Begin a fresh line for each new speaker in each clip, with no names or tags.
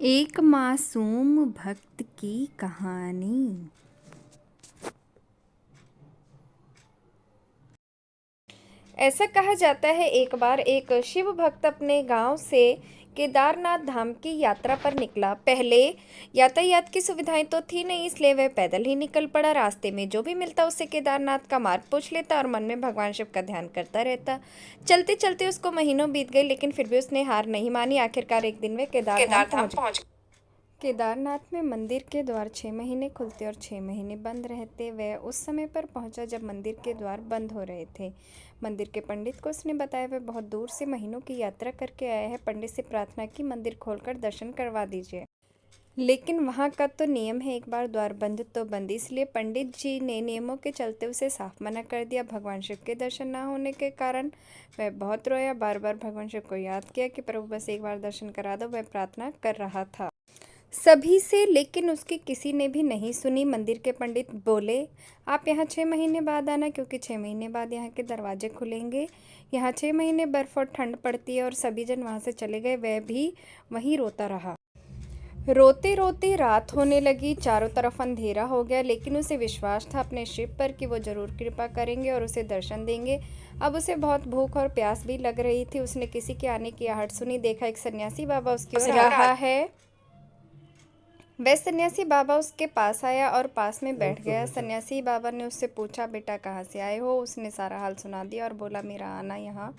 एक मासूम भक्त की कहानी। ऐसा कहा जाता है एक बार एक शिव भक्त अपने गांव से केदारनाथ धाम की यात्रा पर निकला। पहले यातायात की सुविधाएं तो थी नहीं, इसलिए वह पैदल ही निकल पड़ा। रास्ते में जो भी मिलता उससे केदारनाथ का मार्ग पूछ लेता और मन में भगवान शिव का ध्यान करता रहता। चलते चलते उसको महीनों बीत गए, लेकिन फिर भी उसने हार नहीं मानी। आखिरकार एक दिन वे केदारधाम पहुंच गए। केदारनाथ में मंदिर के द्वार 6 महीने खुलते और 6 महीने बंद रहते। वह उस समय पर पहुंचा जब मंदिर के द्वार बंद हो रहे थे। मंदिर के पंडित को उसने बताया वह बहुत दूर से महीनों की यात्रा करके आया है। पंडित से प्रार्थना की मंदिर खोलकर दर्शन करवा दीजिए, लेकिन वहाँ का तो नियम है, एक बार द्वार बंद तो बंद। इसलिए पंडित जी ने नियमों के चलते उसे साफ मना कर दिया। भगवान शिव के दर्शन ना होने के कारण वह बहुत रोया। बार बार भगवान शिव को याद किया कि प्रभु बस एक बार दर्शन करा दो। वह प्रार्थना कर रहा था सभी से, लेकिन उसकी किसी ने भी नहीं सुनी। मंदिर के पंडित बोले, आप यहाँ 6 महीने बाद आना, क्योंकि 6 महीने बाद यहाँ के दरवाजे खुलेंगे। यहाँ 6 महीने बर्फ़ और ठंड पड़ती है। और सभी जन वहाँ से चले गए। वह भी वहीं रोता रहा। रोते रोते रात होने लगी, चारों तरफ अंधेरा हो गया, लेकिन उसे विश्वास था अपने शिव पर कि वो जरूर कृपा करेंगे और उसे दर्शन देंगे। अब उसे बहुत भूख और प्यास भी लग रही थी। उसने किसी के आने की आहट सुनी। देखा एक सन्यासी बाबा उसकी ओर आ रहा है। वह सन्यासी बाबा उसके पास आया और पास में बैठ गया। सन्यासी बाबा ने उससे पूछा, बेटा कहाँ से आए हो? उसने सारा हाल सुना दिया और बोला, मेरा आना यहाँ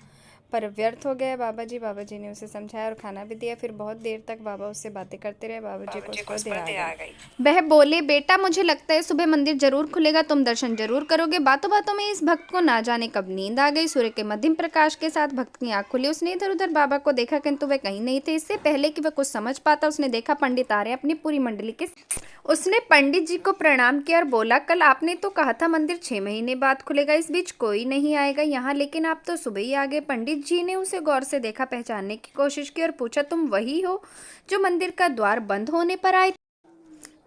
पर व्यर्थ हो गया बाबा जी। बाबा जी ने उसे समझाया और खाना भी दिया। फिर बहुत देर तक बाबा उससे बातें करते रहे। बाबा जी को उस पर दया आ गई। वह बोले, बेटा मुझे लगता है सुबह मंदिर जरूर खुलेगा, तुम दर्शन जरूर करोगे। बातों बातों में इस भक्त को ना जाने कब नींद आ गई। सूर्य के मध्यम प्रकाश के साथ भक्त की आंख खुली। उसने इधर उधर बाबा को देखा, किंतु वह कहीं नहीं थे। इससे पहले कि वह कुछ समझ पाता, उसने देखा पंडित आ रहे हैं अपनी पूरी मंडली के। उसने पंडित जी को प्रणाम किया और बोला, कल आपने तो कहा था मंदिर 6 महीने बाद खुलेगा, इस बीच कोई नहीं आएगा यहाँ, लेकिन आप तो सुबह ही आ गए। पंडित जी ने उसे गौर से देखा, पहचानने की कोशिश की और पूछा, तुम वही हो जो मंदिर का द्वार बंद होने पर आए?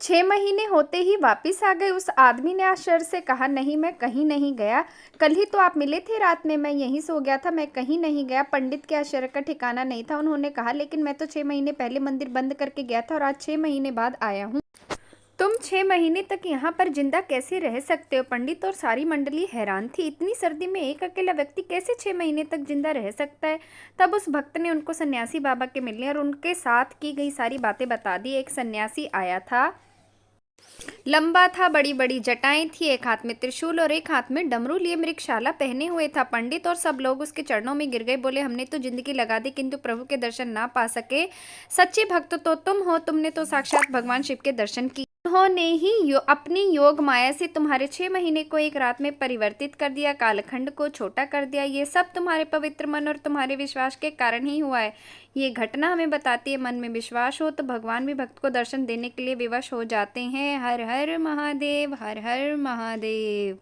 6 महीने होते ही वापिस आ गए? उस आदमी ने आश्चर्य से कहा, नहीं मैं कहीं नहीं गया। कल ही तो आप मिले थे रात में, मैं यहीं सो गया था, मैं कहीं नहीं गया। पंडित के आश्चर्य का ठिकाना नहीं था। उन्होंने कहा, लेकिन मैं तो 6 महीने पहले मंदिर बंद करके गया था और आज 6 महीने बाद आया हूँ। तुम 6 महीने तक यहाँ पर जिंदा कैसे रह सकते हो? पंडित और सारी मंडली हैरान थी। इतनी सर्दी में एक अकेला व्यक्ति कैसे 6 महीने तक जिंदा रह सकता है? तब उस भक्त ने उनको सन्यासी बाबा के मिलने और उनके साथ की गई सारी बातें बता दी। एक सन्यासी आया था, लंबा था, बड़ी बड़ी जटाएं थी, एक हाथ में त्रिशूल और एक हाथ में डमरू लिए मृगशाला पहने हुए था। पंडित और सब लोग उसके चरणों में गिर गए। बोले, हमने तो जिंदगी लगा दी, किंतु प्रभु के दर्शन ना पा सके। सच्चे भक्त तो तुम हो, तुमने तो साक्षात भगवान शिव के दर्शन किए। उन्होंने ही अपनी योग माया से तुम्हारे 6 महीने को एक रात में परिवर्तित कर दिया, कालखंड को छोटा कर दिया। ये सब तुम्हारे पवित्र मन और तुम्हारे विश्वास के कारण ही हुआ है। ये घटना हमें बताती है, मन में विश्वास हो तो भगवान भी भक्त को दर्शन देने के लिए विवश हो जाते हैं। हर हर महादेव, हर हर महादेव।